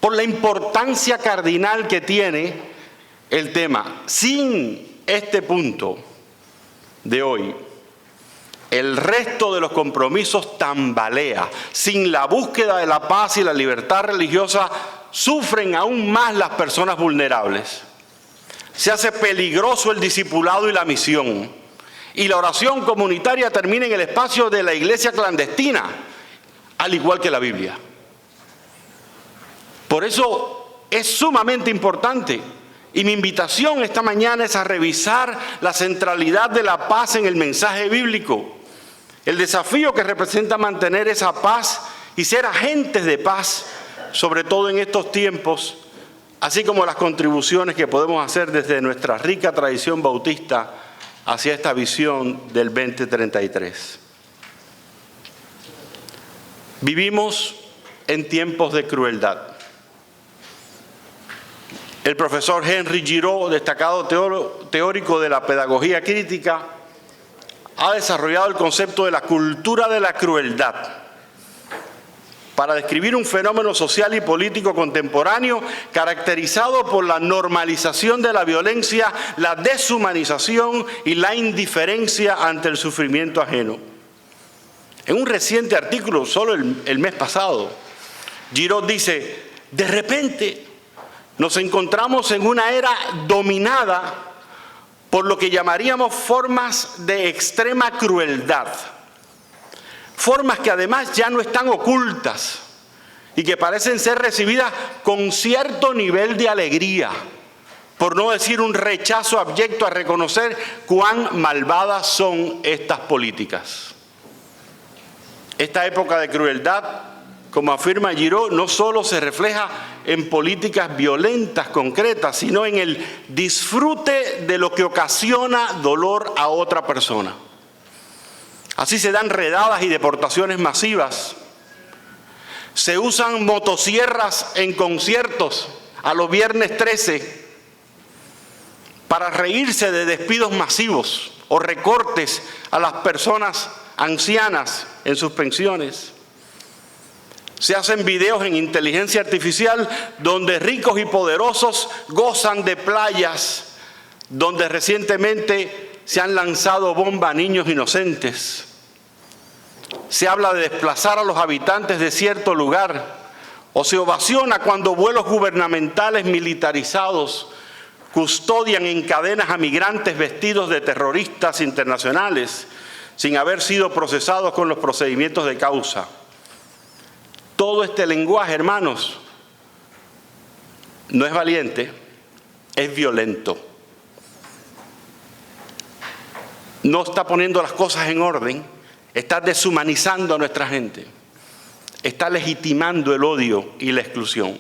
por la importancia cardinal que tiene el tema. Sin este punto de hoy, el resto de los compromisos tambalea. Sin la búsqueda de la paz y la libertad religiosa, sufren aún más las personas vulnerables. Se hace peligroso el discipulado y la misión. Y la oración comunitaria termina en el espacio de la iglesia clandestina, al igual que la Biblia. Por eso es sumamente importante. Y mi invitación esta mañana es a revisar la centralidad de la paz en el mensaje bíblico. El desafío que representa mantener esa paz y ser agentes de paz, sobre todo en estos tiempos, así como las contribuciones que podemos hacer desde nuestra rica tradición bautista hacia esta visión del 2033. Vivimos en tiempos de crueldad. El profesor Henry Giraud, destacado teórico de la pedagogía crítica, ha desarrollado el concepto de la cultura de la crueldad para describir un fenómeno social y político contemporáneo caracterizado por la normalización de la violencia, la deshumanización y la indiferencia ante el sufrimiento ajeno. En un reciente artículo, solo el mes pasado, Giraud dice: de repente nos encontramos en una era dominada por lo que llamaríamos formas de extrema crueldad. Formas que además ya no están ocultas y que parecen ser recibidas con cierto nivel de alegría, por no decir un rechazo abyecto a reconocer cuán malvadas son estas políticas. Esta época de crueldad, como afirma Giraud, no solo se refleja en políticas violentas concretas, sino en el disfrute de lo que ocasiona dolor a otra persona. Así se dan redadas y deportaciones masivas. Se usan motosierras en conciertos a los viernes 13 para reírse de despidos masivos o recortes a las personas ancianas en sus pensiones. Se hacen videos en inteligencia artificial donde ricos y poderosos gozan de playas, donde recientemente se han lanzado bombas a niños inocentes. Se habla de desplazar a los habitantes de cierto lugar, o se ovaciona cuando vuelos gubernamentales militarizados custodian en cadenas a migrantes vestidos de terroristas internacionales sin haber sido procesados con los procedimientos de causa. Todo este lenguaje, hermanos, no es valiente, es violento. No está poniendo las cosas en orden, está deshumanizando a nuestra gente, está legitimando el odio y la exclusión.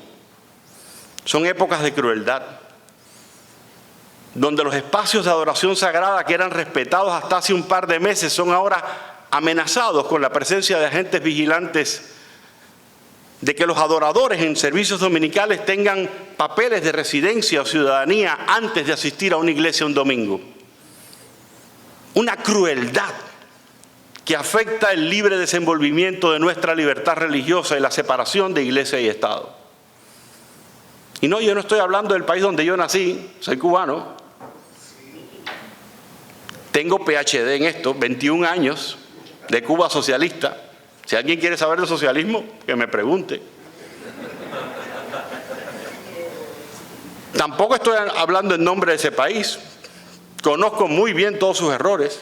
Son épocas de crueldad, donde los espacios de adoración sagrada que eran respetados hasta hace un par de meses son ahora amenazados con la presencia de agentes vigilantes, de que los adoradores en servicios dominicales tengan papeles de residencia o ciudadanía antes de asistir a una iglesia un domingo. Una crueldad que afecta el libre desenvolvimiento de nuestra libertad religiosa y la separación de iglesia y Estado. Y no, yo no estoy hablando del país donde yo nací, soy cubano. Tengo PhD en esto, 21 años de Cuba socialista. Si alguien quiere saber del socialismo, que me pregunte. Tampoco estoy hablando en nombre de ese país. Conozco muy bien todos sus errores.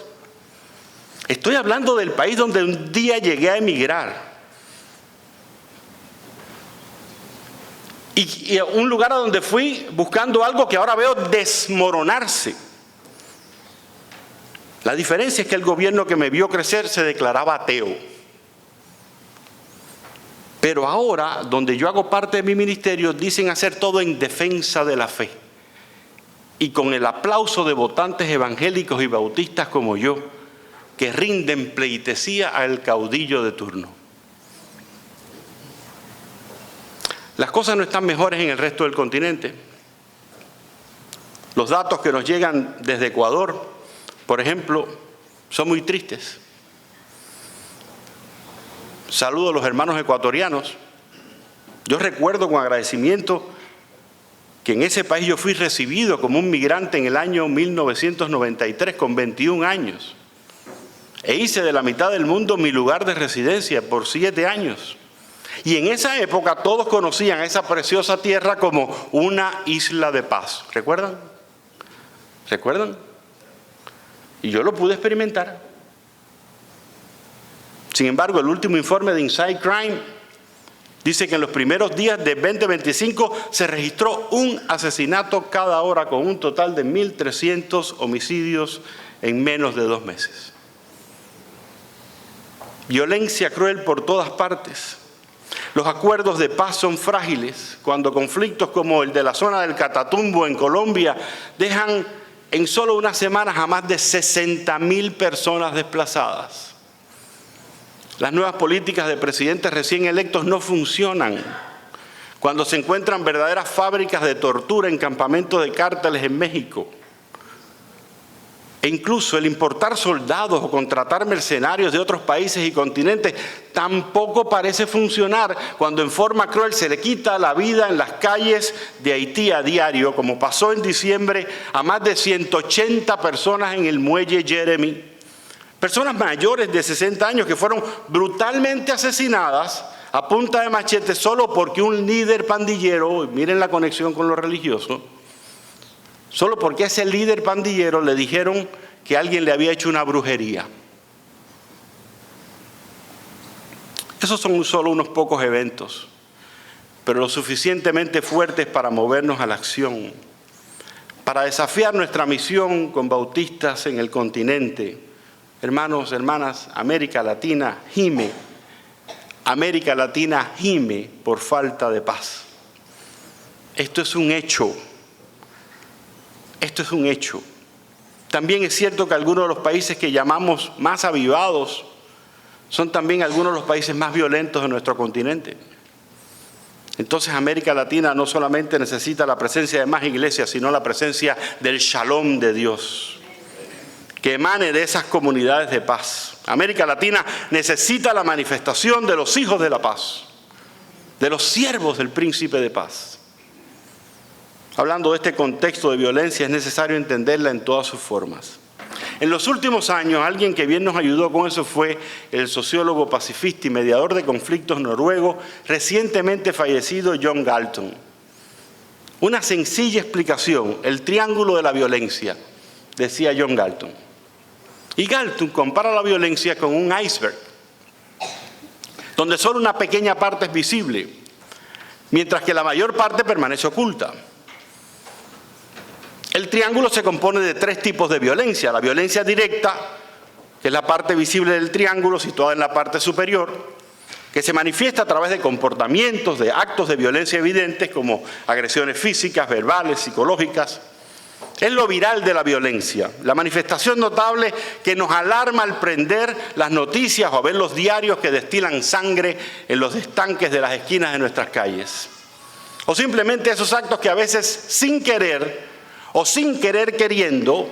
Estoy hablando del país donde un día llegué a emigrar. Y un lugar a donde fui buscando algo que ahora veo desmoronarse. La diferencia es que el gobierno que me vio crecer se declaraba ateo. Pero ahora, donde yo hago parte de mi ministerio, dicen hacer todo en defensa de la fe. Y con el aplauso de votantes evangélicos y bautistas como yo, que rinden pleitesía al caudillo de turno. Las cosas no están mejores en el resto del continente. Los datos que nos llegan desde Ecuador, por ejemplo, son muy tristes. Saludo a los hermanos ecuatorianos. Yo recuerdo con agradecimiento que en ese país yo fui recibido como un migrante en el año 1993 con 21 años. E hice de la mitad del mundo mi lugar de residencia por 7 años. Y en esa época todos conocían a esa preciosa tierra como una isla de paz. ¿Recuerdan? ¿Recuerdan? Y yo lo pude experimentar. Sin embargo, el último informe de Inside Crime dice que en los primeros días de 2025 se registró un asesinato cada hora con un total de 1.300 homicidios en menos de 2 meses. Violencia cruel por todas partes. Los acuerdos de paz son frágiles cuando conflictos como el de la zona del Catatumbo en Colombia dejan en solo unas semanas a más de 60.000 personas desplazadas. Las nuevas políticas de presidentes recién electos no funcionan cuando se encuentran verdaderas fábricas de tortura en campamentos de cárteles en México. E incluso el importar soldados o contratar mercenarios de otros países y continentes tampoco parece funcionar cuando en forma cruel se le quita la vida en las calles de Haití a diario, como pasó en diciembre a más de 180 personas en el muelle Jeremy. Personas mayores de 60 años que fueron brutalmente asesinadas a punta de machete solo porque un líder pandillero, miren la conexión con lo religioso, solo porque a ese líder pandillero le dijeron que alguien le había hecho una brujería. Esos son solo unos pocos eventos, pero lo suficientemente fuertes para movernos a la acción, para desafiar nuestra misión con bautistas en el continente. Hermanos, hermanas, América Latina gime. América Latina gime por falta de paz. Esto es un hecho. Esto es un hecho. También es cierto que algunos de los países que llamamos más avivados son también algunos de los países más violentos de nuestro continente. Entonces América Latina no solamente necesita la presencia de más iglesias, sino la presencia del shalom de Dios, que emane de esas comunidades de paz. América Latina necesita la manifestación de los hijos de la paz, de los siervos del príncipe de paz. Hablando de este contexto de violencia, es necesario entenderla en todas sus formas. En los últimos años, alguien que bien nos ayudó con eso fue el sociólogo pacifista y mediador de conflictos noruego, recientemente fallecido John Galton. Una sencilla explicación, el triángulo de la violencia, decía John Galton. Y Galton compara la violencia con un iceberg, donde solo una pequeña parte es visible, mientras que la mayor parte permanece oculta. El triángulo se compone de 3 tipos de violencia. La violencia directa, que es la parte visible del triángulo, situada en la parte superior, que se manifiesta a través de comportamientos, de actos de violencia evidentes, como agresiones físicas, verbales, psicológicas. Es lo viral de la violencia, la manifestación notable que nos alarma al prender las noticias o a ver los diarios que destilan sangre en los estanques de las esquinas de nuestras calles. O simplemente esos actos que a veces sin querer o sin querer queriendo,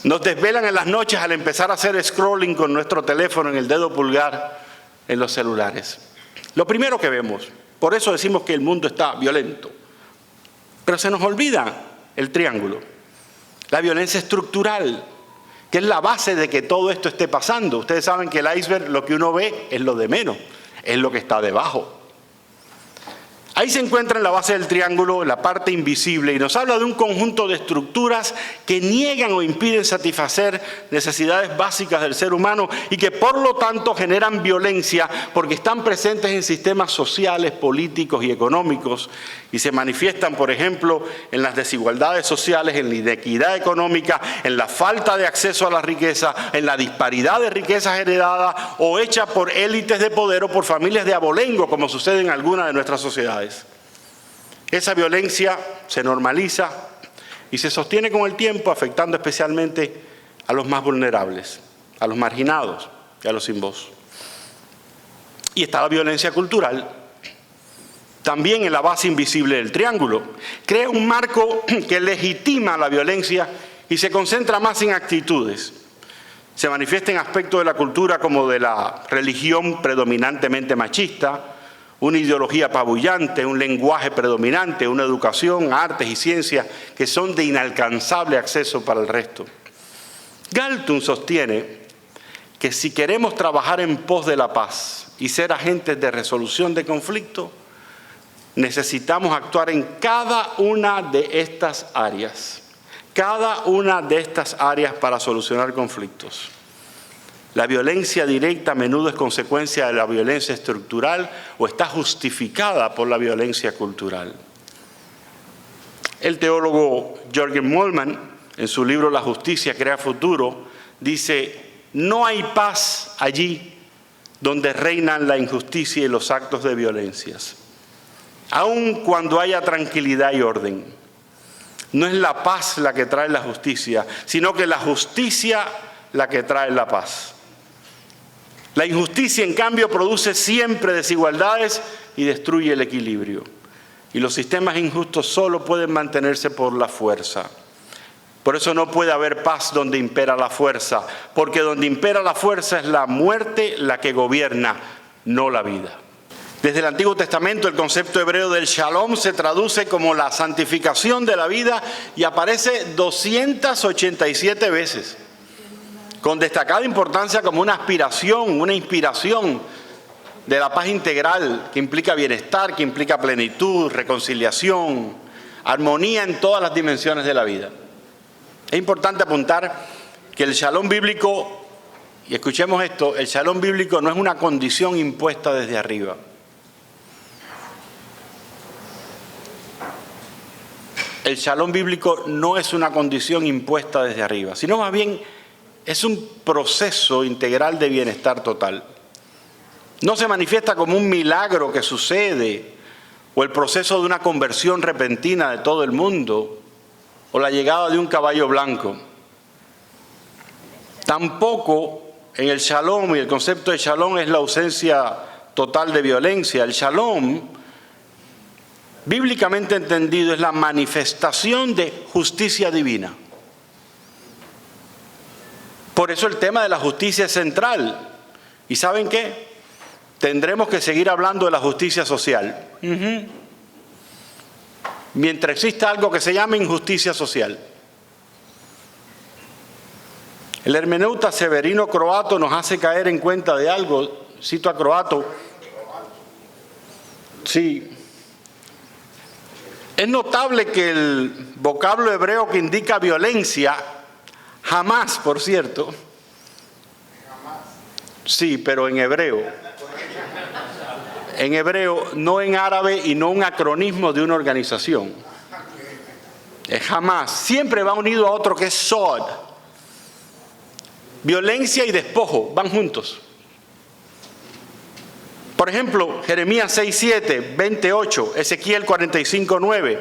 nos desvelan en las noches al empezar a hacer scrolling con nuestro teléfono en el dedo pulgar en los celulares. Lo primero que vemos, por eso decimos que el mundo está violento, pero se nos olvida el triángulo, la violencia estructural, que es la base de que todo esto esté pasando. Ustedes saben que el iceberg, lo que uno ve es lo de menos, es lo que está debajo. Ahí se encuentra en la base del triángulo la parte invisible y nos habla de un conjunto de estructuras que niegan o impiden satisfacer necesidades básicas del ser humano y que por lo tanto generan violencia porque están presentes en sistemas sociales, políticos y económicos y se manifiestan, por ejemplo, en las desigualdades sociales, en la inequidad económica, en la falta de acceso a la riqueza, en la disparidad de riquezas heredadas o hechas por élites de poder o por familias de abolengo, como sucede en algunas de nuestras sociedades. Esa violencia se normaliza y se sostiene con el tiempo, afectando especialmente a los más vulnerables, a los marginados y a los sin voz. Y está la violencia cultural, también en la base invisible del triángulo. Crea un marco que legitima la violencia y se concentra más en actitudes. Se manifiesta en aspectos de la cultura como de la religión predominantemente machista, una ideología apabullante, un lenguaje predominante, una educación, artes y ciencias que son de inalcanzable acceso para el resto. Galtung sostiene que si queremos trabajar en pos de la paz y ser agentes de resolución de conflictos, necesitamos actuar en cada una de estas áreas. Cada una de estas áreas para solucionar conflictos. La violencia directa a menudo es consecuencia de la violencia estructural o está justificada por la violencia cultural. El teólogo Jürgen Moltmann, en su libro La justicia crea futuro, dice: no hay paz allí donde reinan la injusticia y los actos de violencias, aun cuando haya tranquilidad y orden. No es la paz la que trae la justicia, sino que la justicia la que trae la paz. La injusticia, en cambio, produce siempre desigualdades y destruye el equilibrio. Y los sistemas injustos solo pueden mantenerse por la fuerza. Por eso no puede haber paz donde impera la fuerza, porque donde impera la fuerza es la muerte la que gobierna, no la vida. Desde el Antiguo Testamento el concepto hebreo del shalom se traduce como la santificación de la vida y aparece 287 veces, con destacada importancia como una aspiración, una inspiración de la paz integral que implica bienestar, que implica plenitud, reconciliación, armonía en todas las dimensiones de la vida. Es importante apuntar que el shalom bíblico, y escuchemos esto, el shalom bíblico no es una condición impuesta desde arriba. El shalom bíblico no es una condición impuesta desde arriba, sino más bien es un proceso integral de bienestar total. No se manifiesta como un milagro que sucede, o el proceso de una conversión repentina de todo el mundo, o la llegada de un caballo blanco. Tampoco en el shalom, y el concepto de shalom es la ausencia total de violencia. El shalom, bíblicamente entendido, es la manifestación de justicia divina. Por eso el tema de la justicia es central. ¿Y saben qué? Tendremos que seguir hablando de la justicia social. Mientras exista algo que se llama injusticia social. El hermeneuta Severino Croato nos hace caer en cuenta de algo. Cito a Croato. Sí. Es notable que el vocablo hebreo que indica violencia, jamás, por cierto. Sí, pero en hebreo. En hebreo, no en árabe y no un acronismo de una organización. Es jamás. Siempre va unido a otro que es sod. Violencia y despojo van juntos. Por ejemplo, Jeremías 6:7, 28, Ezequiel 45:9.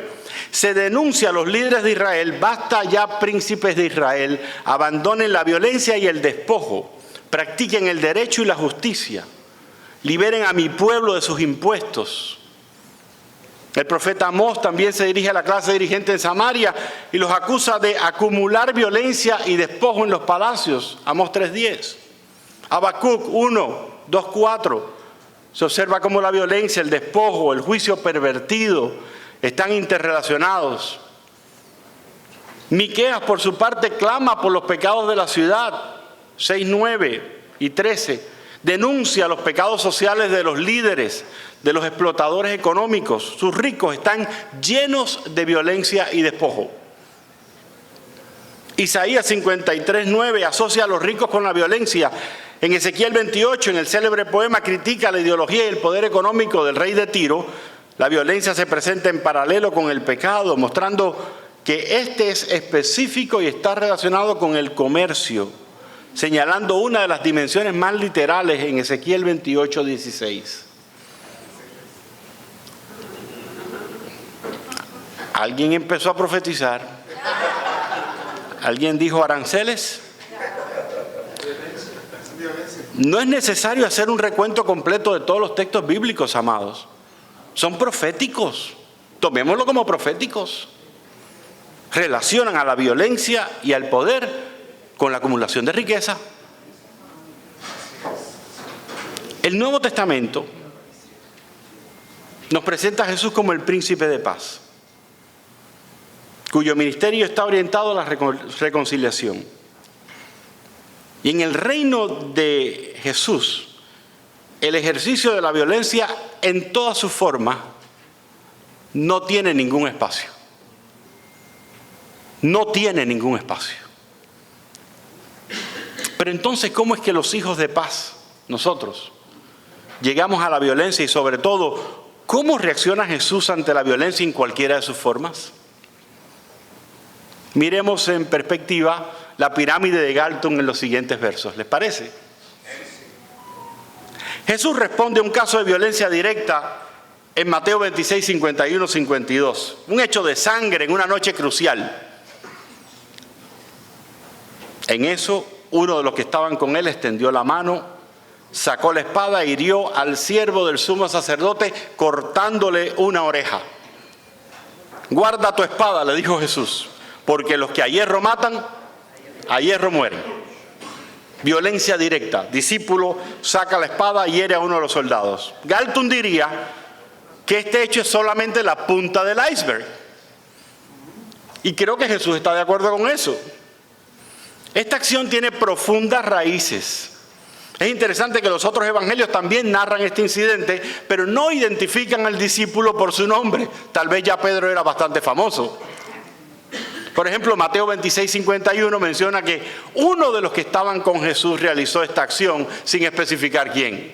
Se denuncia a los líderes de Israel: basta ya, príncipes de Israel, abandonen la violencia y el despojo, practiquen el derecho y la justicia, liberen a mi pueblo de sus impuestos. El profeta Amós también se dirige a la clase dirigente en Samaria y los acusa de acumular violencia y despojo en los palacios. Amós 3:10. Habacuc 1:2-4. Se observa cómo la violencia, el despojo, el juicio pervertido están interrelacionados. Miqueas, por su parte, clama por los pecados de la ciudad, 6:9 y 13. Denuncia los pecados sociales de los líderes, de los explotadores económicos. Sus ricos están llenos de violencia y despojo. Isaías 53:9 asocia a los ricos con la violencia. En Ezequiel 28, en el célebre poema, critica la ideología y el poder económico del rey de Tiro. La violencia se presenta en paralelo con el pecado, mostrando que este es específico y está relacionado con el comercio, señalando una de las dimensiones más literales en Ezequiel 28:16. Alguien empezó a profetizar. ¿Alguien dijo aranceles? No es necesario hacer un recuento completo de todos los textos bíblicos, amados. Son proféticos. Tomémoslo como proféticos. Relacionan a la violencia y al poder con la acumulación de riqueza. El Nuevo Testamento nos presenta a Jesús como el príncipe de paz, cuyo ministerio está orientado a la reconciliación. Y en el reino de Jesús, el ejercicio de la violencia en toda su forma no tiene ningún espacio. No tiene ningún espacio. Pero entonces, ¿cómo es que los hijos de paz, nosotros, llegamos a la violencia y sobre todo, cómo reacciona Jesús ante la violencia en cualquiera de sus formas? Miremos en perspectiva la pirámide de Galton en los siguientes versos. ¿Les parece? Jesús responde a un caso de violencia directa en Mateo 26, 51, 52. Un hecho de sangre en una noche crucial. En eso, uno de los que estaban con él extendió la mano, sacó la espada e hirió al siervo del sumo sacerdote cortándole una oreja. Guarda tu espada, le dijo Jesús, porque los que a hierro matan, a hierro mueren. Violencia directa. Discípulo saca la espada y hiere a uno de los soldados. Galton diría que este hecho es solamente la punta del iceberg. Y creo que Jesús está de acuerdo con eso. Esta acción tiene profundas raíces. Es interesante que los otros evangelios también narran este incidente, pero no identifican al discípulo por su nombre. Tal vez ya Pedro era bastante famoso. Por ejemplo, Mateo 26, 51 menciona que uno de los que estaban con Jesús realizó esta acción sin especificar quién.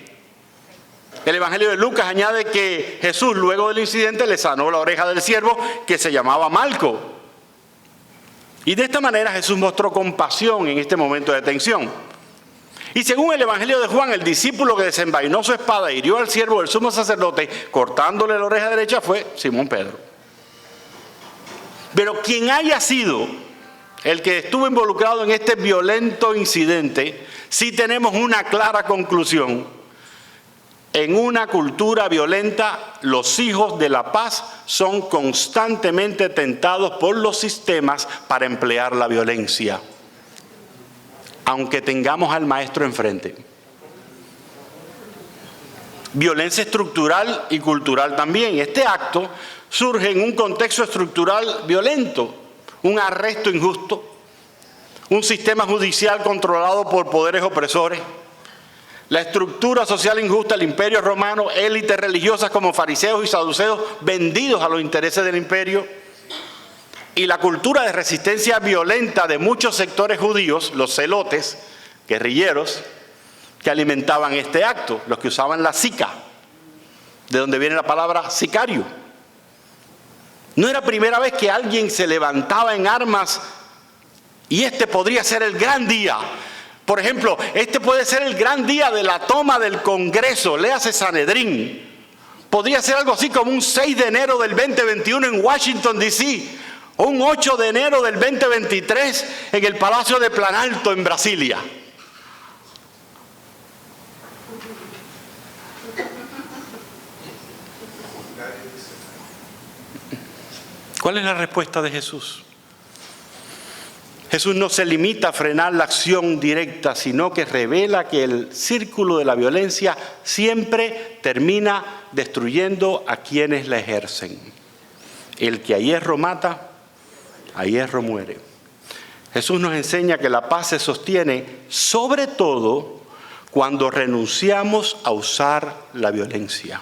El Evangelio de Lucas añade que Jesús, luego del incidente, le sanó la oreja del siervo que se llamaba Malco. Y de esta manera Jesús mostró compasión en este momento de tensión. Y según el Evangelio de Juan, el discípulo que desenvainó su espada e hirió al siervo del sumo sacerdote, cortándole la oreja derecha, fue Simón Pedro. Pero quien haya sido el que estuvo involucrado en este violento incidente, sí tenemos una clara conclusión. En una cultura violenta, los hijos de la paz son constantemente tentados por los sistemas para emplear la violencia, aunque tengamos al maestro enfrente. Violencia estructural y cultural también. Este acto surge en un contexto estructural violento, un arresto injusto, un sistema judicial controlado por poderes opresores, la estructura social injusta, el imperio romano, élites religiosas como fariseos y saduceos vendidos a los intereses del imperio, y la cultura de resistencia violenta de muchos sectores judíos, los celotes, guerrilleros, que alimentaban este acto, los que usaban la sica, de donde viene la palabra sicario. No era primera vez que alguien se levantaba en armas y este podría ser el gran día. Por ejemplo, este puede ser el gran día de la toma del Congreso, léase Sanedrín. Podría ser algo así como un 6 de enero del 2021 en Washington, D.C., o un 8 de enero del 2023 en el Palacio de Planalto en Brasilia. ¿Cuál es la respuesta de Jesús? Jesús no se limita a frenar la acción directa, sino que revela que el círculo de la violencia siempre termina destruyendo a quienes la ejercen. El que a hierro mata, a hierro muere. Jesús nos enseña que la paz se sostiene sobre todo cuando renunciamos a usar la violencia.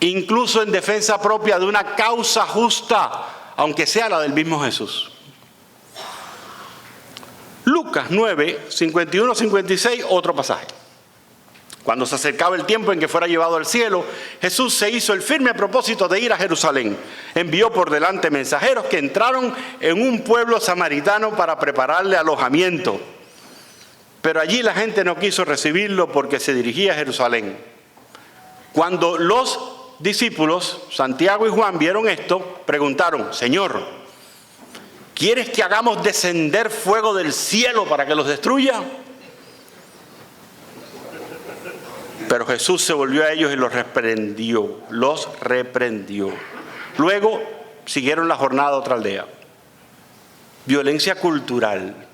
Incluso en defensa propia de una causa justa, aunque sea la del mismo Jesús. Lucas 9, 51-56, otro pasaje. Cuando se acercaba el tiempo en que fuera llevado al cielo, Jesús se hizo el firme propósito de ir a Jerusalén. Envió por delante mensajeros que entraron en un pueblo samaritano para prepararle alojamiento. Pero allí la gente no quiso recibirlo porque se dirigía a Jerusalén. Cuando los discípulos, Santiago y Juan, vieron esto, preguntaron: Señor, ¿quieres que hagamos descender fuego del cielo para que los destruya? Pero Jesús se volvió a ellos y los reprendió. Luego siguieron la jornada a otra aldea. Violencia cultural.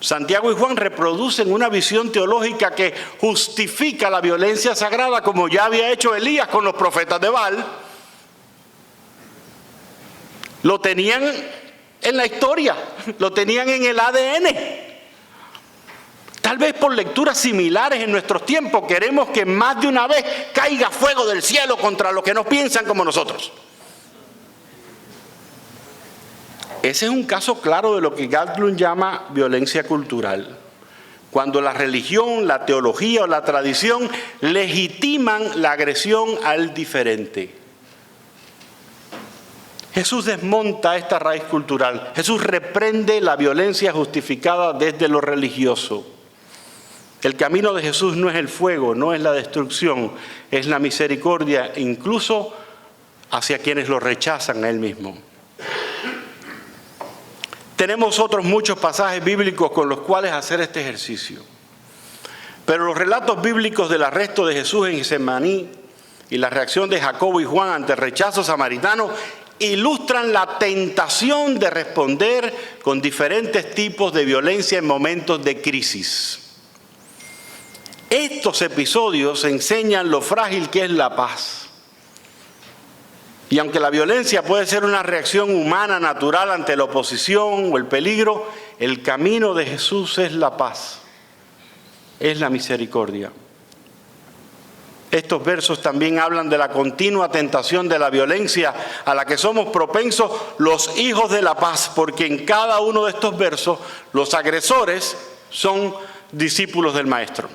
Santiago y Juan reproducen una visión teológica que justifica la violencia sagrada, como ya había hecho Elías con los profetas de Baal. Lo tenían en la historia, lo tenían en el ADN. Tal vez por lecturas similares en nuestros tiempos queremos que más de una vez caiga fuego del cielo contra los que no piensan como nosotros. Ese es un caso claro de lo que Galtung llama violencia cultural. Cuando la religión, la teología o la tradición legitiman la agresión al diferente. Jesús desmonta esta raíz cultural. Jesús reprende la violencia justificada desde lo religioso. El camino de Jesús no es el fuego, no es la destrucción, es la misericordia, incluso hacia quienes lo rechazan a Él mismo. Tenemos otros muchos pasajes bíblicos con los cuales hacer este ejercicio. Pero los relatos bíblicos del arresto de Jesús en Getsemaní y la reacción de Jacobo y Juan ante el rechazo samaritano ilustran la tentación de responder con diferentes tipos de violencia en momentos de crisis. Estos episodios enseñan lo frágil que es la paz. Y aunque la violencia puede ser una reacción humana natural ante la oposición o el peligro, el camino de Jesús es la paz, es la misericordia. Estos versos también hablan de la continua tentación de la violencia a la que somos propensos los hijos de la paz, porque en cada uno de estos versos los agresores son discípulos del Maestro.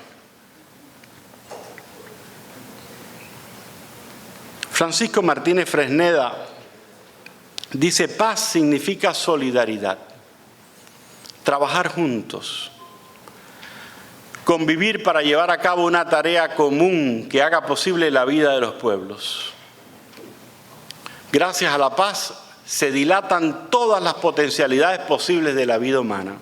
Francisco Martínez Fresneda dice: paz significa solidaridad, trabajar juntos, convivir para llevar a cabo una tarea común que haga posible la vida de los pueblos. Gracias a la paz se dilatan todas las potencialidades posibles de la vida humana.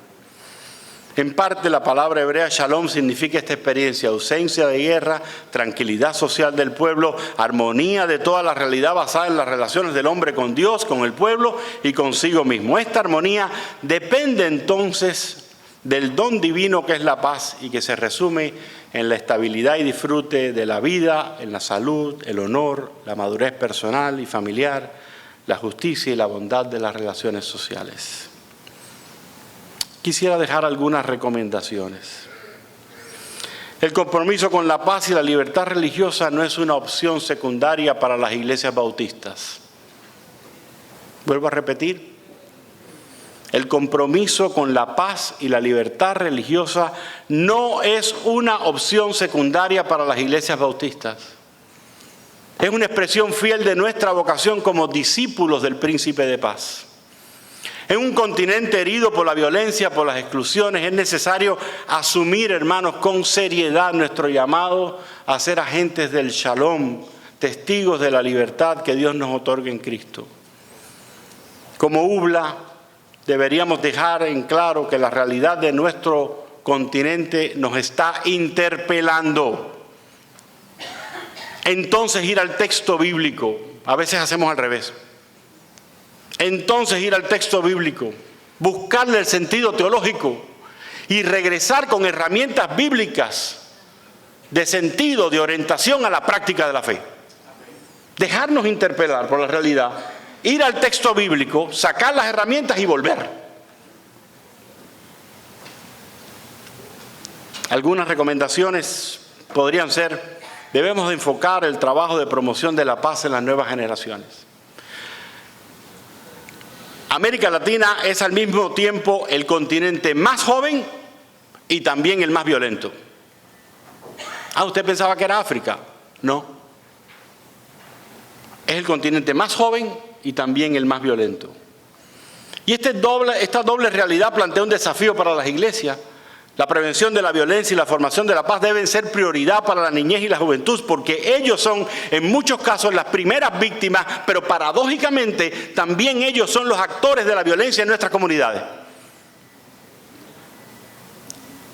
En parte, la palabra hebrea shalom significa esta experiencia: ausencia de guerra, tranquilidad social del pueblo, armonía de toda la realidad basada en las relaciones del hombre con Dios, con el pueblo y consigo mismo. Esta armonía depende entonces del don divino que es la paz y que se resume en la estabilidad y disfrute de la vida, en la salud, el honor, la madurez personal y familiar, la justicia y la bondad de las relaciones sociales. Quisiera dejar algunas recomendaciones. El compromiso con la paz y la libertad religiosa no es una opción secundaria para las iglesias bautistas. Vuelvo a repetir. El compromiso con la paz y la libertad religiosa no es una opción secundaria para las iglesias bautistas. Es una expresión fiel de nuestra vocación como discípulos del Príncipe de Paz. En un continente herido por la violencia, por las exclusiones, es necesario asumir, hermanos, con seriedad nuestro llamado a ser agentes del shalom, testigos de la libertad que Dios nos otorga en Cristo. Como UBLA, deberíamos dejar en claro que la realidad de nuestro continente nos está interpelando. Entonces ir al texto bíblico, a veces hacemos al revés. Entonces ir al texto bíblico, buscarle el sentido teológico y regresar con herramientas bíblicas de sentido, de orientación a la práctica de la fe. Dejarnos interpelar por la realidad, ir al texto bíblico, sacar las herramientas y volver. Algunas recomendaciones podrían ser: debemos de enfocar el trabajo de promoción de la paz en las nuevas generaciones. América Latina es al mismo tiempo el continente más joven y también el más violento. ¿Usted pensaba que era África? No. Es el continente más joven y también el más violento. Y esta doble realidad plantea un desafío para las iglesias. La prevención de la violencia y la formación de la paz deben ser prioridad para la niñez y la juventud, porque ellos son en muchos casos las primeras víctimas, pero paradójicamente también ellos son los actores de la violencia en nuestras comunidades.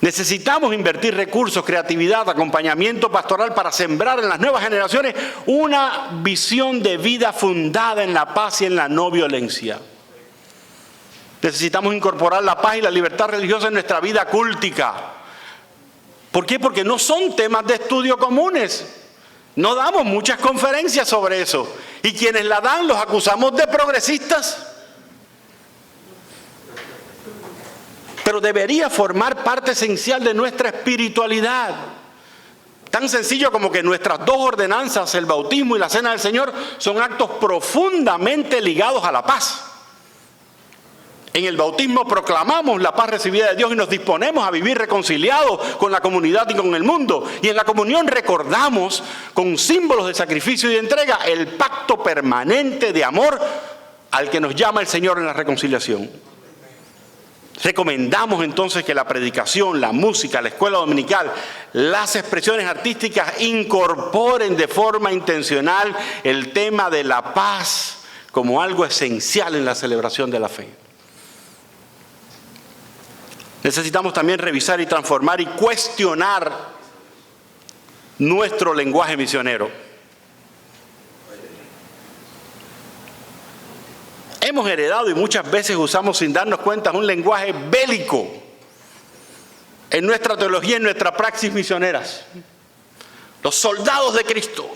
Necesitamos invertir recursos, creatividad, acompañamiento pastoral para sembrar en las nuevas generaciones una visión de vida fundada en la paz y en la no violencia. Necesitamos incorporar la paz y la libertad religiosa en nuestra vida cúltica. ¿Por qué? Porque no son temas de estudio comunes. No damos muchas conferencias sobre eso. Y quienes la dan los acusamos de progresistas. Pero debería formar parte esencial de nuestra espiritualidad. Tan sencillo como que nuestras dos ordenanzas, el bautismo y la cena del Señor, son actos profundamente ligados a la paz. En el bautismo proclamamos la paz recibida de Dios y nos disponemos a vivir reconciliados con la comunidad y con el mundo. Y en la comunión recordamos, con símbolos de sacrificio y de entrega, el pacto permanente de amor al que nos llama el Señor en la reconciliación. Recomendamos entonces que la predicación, la música, la escuela dominical, las expresiones artísticas incorporen de forma intencional el tema de la paz como algo esencial en la celebración de la fe. Necesitamos también revisar y transformar y cuestionar nuestro lenguaje misionero. Hemos heredado y muchas veces usamos sin darnos cuenta un lenguaje bélico en nuestra teología y en nuestra praxis misioneras. Los soldados de Cristo.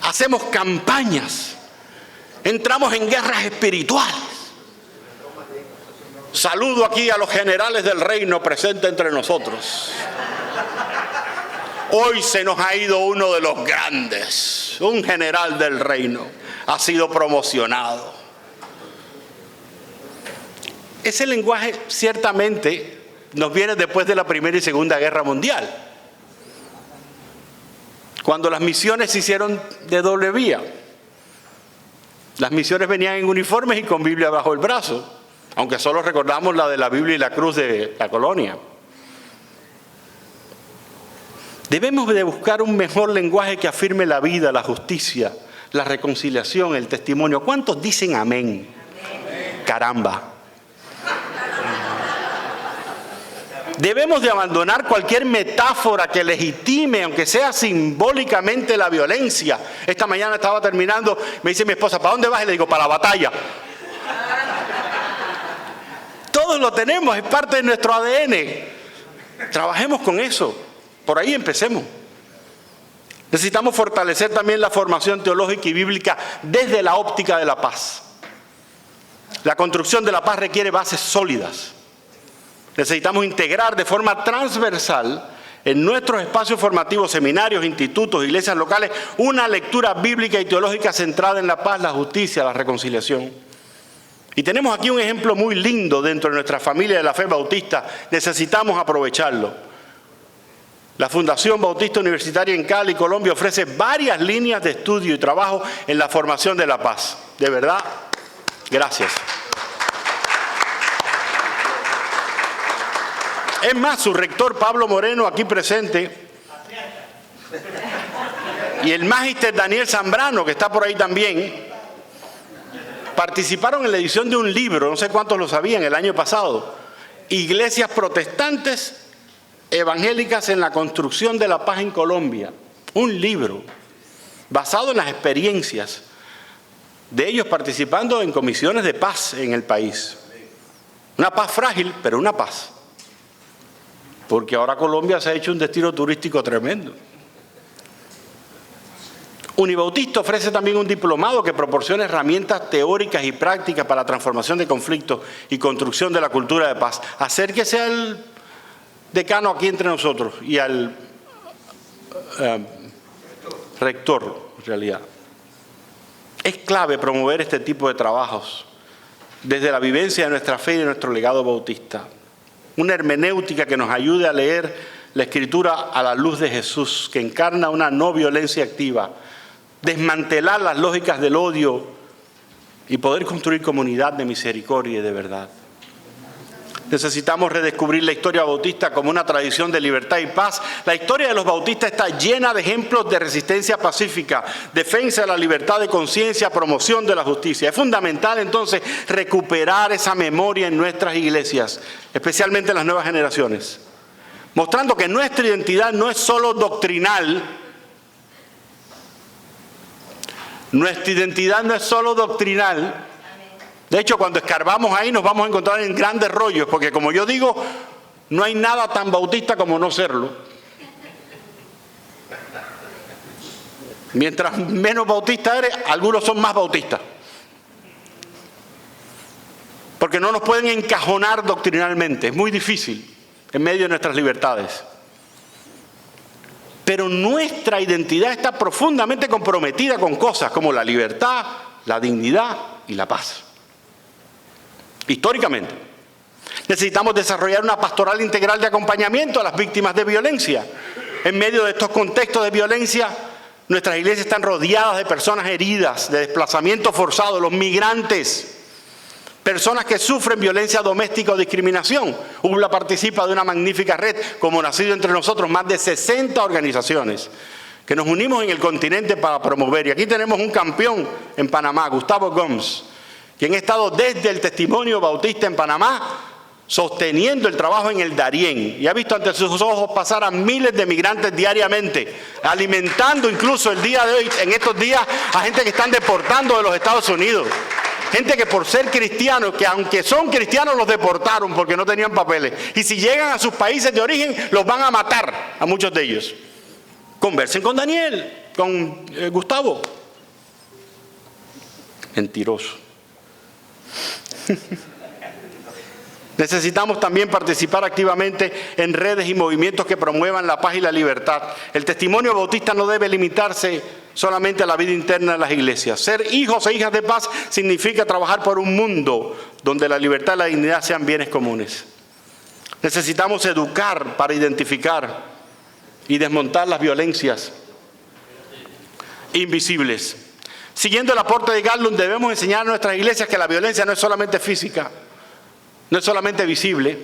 Hacemos campañas. Entramos en guerras espirituales. Saludo aquí a los generales del reino presentes entre nosotros. Hoy se nos ha ido uno de los grandes, un general del reino. Ha sido promocionado. Ese lenguaje ciertamente nos viene después de la Primera y Segunda Guerra Mundial, cuando las misiones se hicieron de doble vía. Las misiones venían en uniformes y con Biblia bajo el brazo, aunque solo recordamos la de la Biblia y la cruz de la colonia. Debemos de buscar un mejor lenguaje que afirme la vida, la justicia, la reconciliación, el testimonio. ¿Cuántos dicen amén? Amén. Caramba. Debemos de abandonar cualquier metáfora que legitime, aunque sea simbólicamente, la violencia. Esta mañana estaba terminando, me dice mi esposa, ¿para dónde vas? Y le digo, para la batalla. Todos lo tenemos, es parte de nuestro ADN. Trabajemos con eso. Por ahí empecemos. Necesitamos fortalecer también la formación teológica y bíblica desde la óptica de la paz. La construcción de la paz requiere bases sólidas. Necesitamos integrar de forma transversal en nuestros espacios formativos, seminarios, institutos, iglesias locales, una lectura bíblica y teológica centrada en la paz, la justicia, la reconciliación. Y tenemos aquí un ejemplo muy lindo dentro de nuestra familia de la fe bautista. Necesitamos aprovecharlo. La Fundación Bautista Universitaria en Cali, Colombia, ofrece varias líneas de estudio y trabajo en la formación de la paz. De verdad, gracias. Es más, su rector Pablo Moreno, aquí presente, y el magíster Daniel Zambrano, que está por ahí también, participaron en la edición de un libro, no sé cuántos lo sabían, el año pasado, Iglesias Protestantes Evangélicas en la construcción de la paz en Colombia. Un libro basado en las experiencias de ellos participando en comisiones de paz en el país. Una paz frágil, pero una paz. Porque ahora Colombia se ha hecho un destino turístico tremendo. Unibautista ofrece también un diplomado que proporciona herramientas teóricas y prácticas para la transformación de conflictos y construcción de la cultura de paz. Acérquese al decano aquí entre nosotros y al rector, en realidad. Es clave promover este tipo de trabajos desde la vivencia de nuestra fe y de nuestro legado bautista. Una hermenéutica que nos ayude a leer la Escritura a la luz de Jesús, que encarna una no violencia activa, desmantelar las lógicas del odio y poder construir comunidad de misericordia y de verdad. Necesitamos redescubrir la historia bautista como una tradición de libertad y paz. La historia de los bautistas está llena de ejemplos de resistencia pacífica, defensa de la libertad de conciencia, promoción de la justicia. Es fundamental entonces recuperar esa memoria en nuestras iglesias, especialmente en las nuevas generaciones, mostrando que nuestra identidad no es solo doctrinal. Nuestra identidad no es solo doctrinal, De hecho, cuando escarbamos ahí nos vamos a encontrar en grandes rollos, porque como yo digo, no hay nada tan bautista como no serlo. Mientras menos bautista eres, algunos son más bautistas. Porque no nos pueden encajonar doctrinalmente, es muy difícil en medio de nuestras libertades. Pero nuestra identidad está profundamente comprometida con cosas como la libertad, la dignidad y la paz. Históricamente, necesitamos desarrollar una pastoral integral de acompañamiento a las víctimas de violencia. En medio de estos contextos de violencia, nuestras iglesias están rodeadas de personas heridas, de desplazamiento forzado, los migrantes, personas que sufren violencia doméstica o discriminación. UBLA participa de una magnífica red, como Nacido Entre Nosotros, más de 60 organizaciones que nos unimos en el continente para promover. Y aquí tenemos un campeón en Panamá, Gustavo Gomes, quien ha estado desde el testimonio bautista en Panamá, sosteniendo el trabajo en el Darién, y ha visto ante sus ojos pasar a miles de migrantes diariamente, alimentando incluso el día de hoy, en estos días, a gente que están deportando de los Estados Unidos. Gente que por ser cristianos, que aunque son cristianos los deportaron porque no tenían papeles. Y si llegan a sus países de origen, los van a matar a muchos de ellos. Conversen con Daniel, con Gustavo. Mentiroso. Necesitamos también participar activamente en redes y movimientos que promuevan la paz y la libertad. El testimonio bautista no debe limitarse solamente a la vida interna de las iglesias. Ser hijos e hijas de paz significa trabajar por un mundo donde la libertad y la dignidad sean bienes comunes. Necesitamos educar para identificar y desmontar las violencias invisibles. Siguiendo el aporte de Garland, debemos enseñar a nuestras iglesias que la violencia no es solamente física, no es solamente visible,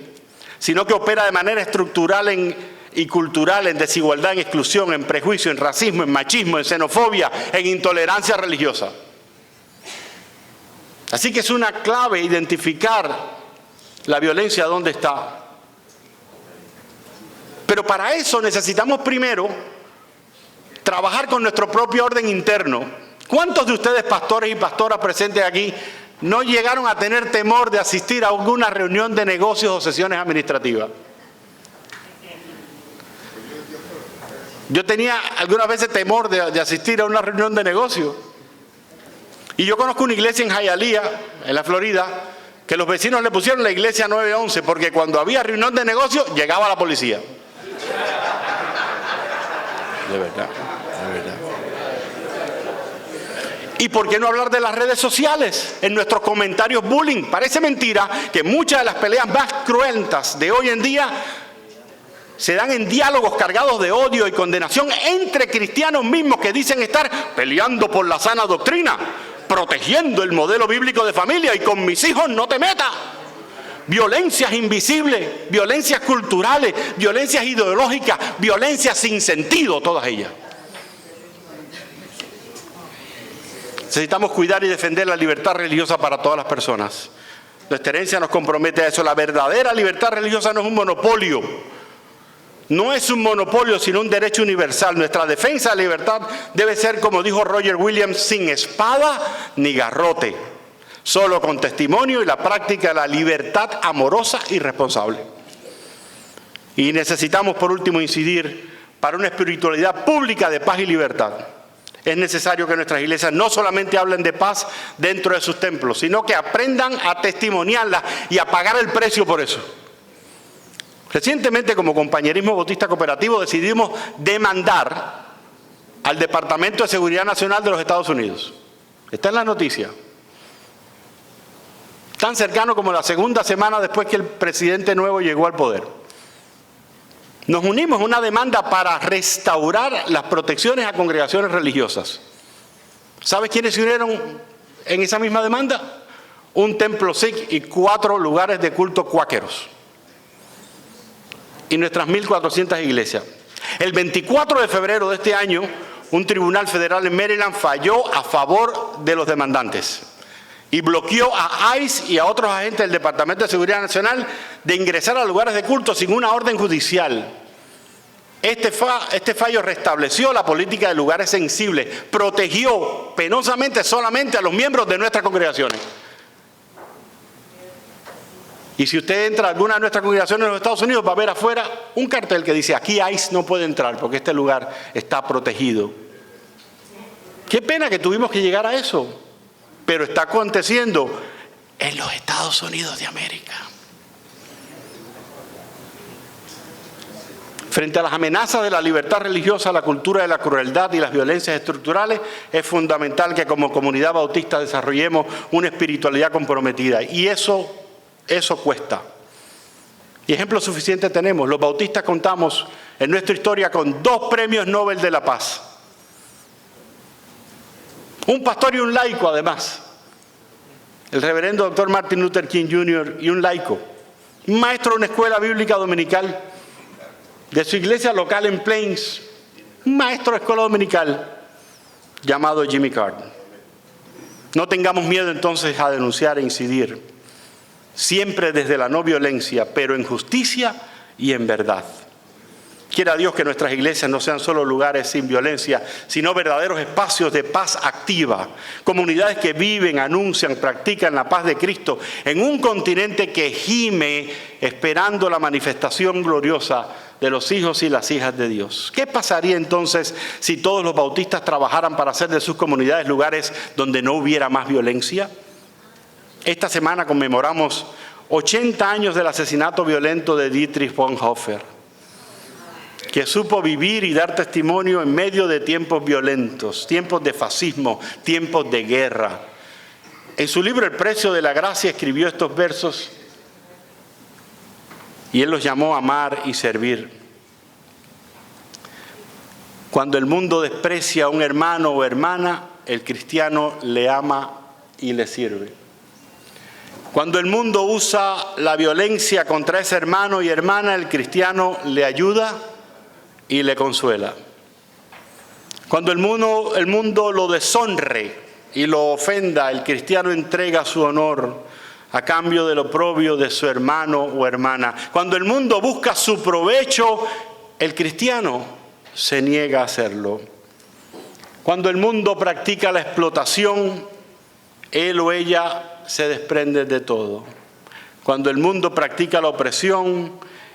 sino que opera de manera estructural y cultural en desigualdad, en exclusión, en prejuicio, en racismo, en machismo, en xenofobia, en intolerancia religiosa. Así que es una clave identificar la violencia dónde está. Pero para eso necesitamos primero trabajar con nuestro propio orden interno. ¿Cuántos de ustedes, pastores y pastoras presentes aquí, no llegaron a tener temor de asistir a alguna reunión de negocios o sesiones administrativas? Yo tenía algunas veces temor de asistir a una reunión de negocios. Y yo conozco una iglesia en Hialeah, en la Florida, que los vecinos le pusieron la iglesia 911, porque cuando había reunión de negocios, llegaba la policía. De verdad, de verdad. ¿Y por qué no hablar de las redes sociales? En nuestros comentarios bullying. Parece mentira que muchas de las peleas más cruentas de hoy en día se dan en diálogos cargados de odio y condenación entre cristianos mismos que dicen estar peleando por la sana doctrina, protegiendo el modelo bíblico de familia y con mis hijos no te metas. Violencias invisibles, violencias culturales, violencias ideológicas, violencias sin sentido, todas ellas. Necesitamos cuidar y defender la libertad religiosa para todas las personas. Nuestra herencia nos compromete a eso. La verdadera libertad religiosa no es un monopolio. No es un monopolio, sino un derecho universal. Nuestra defensa de la libertad debe ser, como dijo Roger Williams, sin espada ni garrote, solo con testimonio y la práctica de la libertad amorosa y responsable. Y necesitamos, por último, incidir para una espiritualidad pública de paz y libertad. Es necesario que nuestras iglesias no solamente hablen de paz dentro de sus templos, sino que aprendan a testimoniarla y a pagar el precio por eso. Recientemente, como Compañerismo Bautista Cooperativo, decidimos demandar al Departamento de Seguridad Nacional de los Estados Unidos. Está en la noticia. Tan cercano como la segunda semana después que el presidente nuevo llegó al poder. Nos unimos a una demanda para restaurar las protecciones a congregaciones religiosas. ¿Sabes quiénes se unieron en esa misma demanda? Un templo sikh y 4 lugares de culto cuáqueros. Y nuestras 1.400 iglesias. El 24 de febrero de este año, un tribunal federal en Maryland falló a favor de los demandantes y bloqueó a ICE y a otros agentes del Departamento de Seguridad Nacional de ingresar a lugares de culto sin una orden judicial. Este fallo restableció la política de lugares sensibles, protegió penosamente solamente a los miembros de nuestras congregaciones. Y si usted entra a alguna de nuestras congregaciones en los Estados Unidos, va a ver afuera un cartel que dice: aquí ICE no puede entrar porque este lugar está protegido. Qué pena que tuvimos que llegar a eso, pero está aconteciendo en los Estados Unidos de América. Frente a las amenazas de la libertad religiosa, la cultura de la crueldad y las violencias estructurales, es fundamental que como comunidad bautista desarrollemos una espiritualidad comprometida. Y eso cuesta. Y ejemplos suficientes tenemos. Los bautistas contamos en nuestra historia con 2 premios Nobel de la Paz. Un pastor y un laico, además. El reverendo Dr. Martin Luther King Jr. y un laico. Un maestro de una escuela bíblica dominical de su iglesia local en Plains. Un maestro de escuela dominical llamado Jimmy Carter. No tengamos miedo entonces a denunciar e incidir. Siempre desde la no violencia, pero en justicia y en verdad. Quiera Dios que nuestras iglesias no sean solo lugares sin violencia, sino verdaderos espacios de paz activa. Comunidades que viven, anuncian, practican la paz de Cristo en un continente que gime esperando la manifestación gloriosa de los hijos y las hijas de Dios. ¿Qué pasaría entonces si todos los bautistas trabajaran para hacer de sus comunidades lugares donde no hubiera más violencia? Esta semana conmemoramos 80 años del asesinato violento de Dietrich Bonhoeffer, que supo vivir y dar testimonio en medio de tiempos violentos, tiempos de fascismo, tiempos de guerra. En su libro El precio de la gracia escribió estos versos y él los llamó amar y servir. Cuando el mundo desprecia a un hermano o hermana, el cristiano le ama y le sirve. Cuando el mundo usa la violencia contra ese hermano y hermana, el cristiano le ayuda y le consuela. Cuando el mundo lo deshonre y lo ofenda, el cristiano entrega su honor a cambio del oprobio de su hermano o hermana. Cuando el mundo busca su provecho, el cristiano se niega a hacerlo. Cuando el mundo practica la explotación, él o ella se desprende de todo. Cuando el mundo practica la opresión,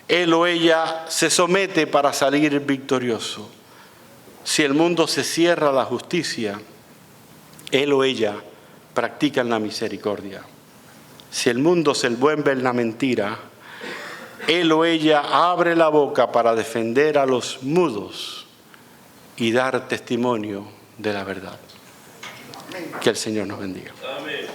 él o ella se somete para salir victorioso. Si el mundo se cierra a la justicia, él o ella practican la misericordia. Si el mundo se envuelve en la mentira, él o ella abre la boca para defender a los mudos y dar testimonio de la verdad. Que el Señor nos bendiga. Amén.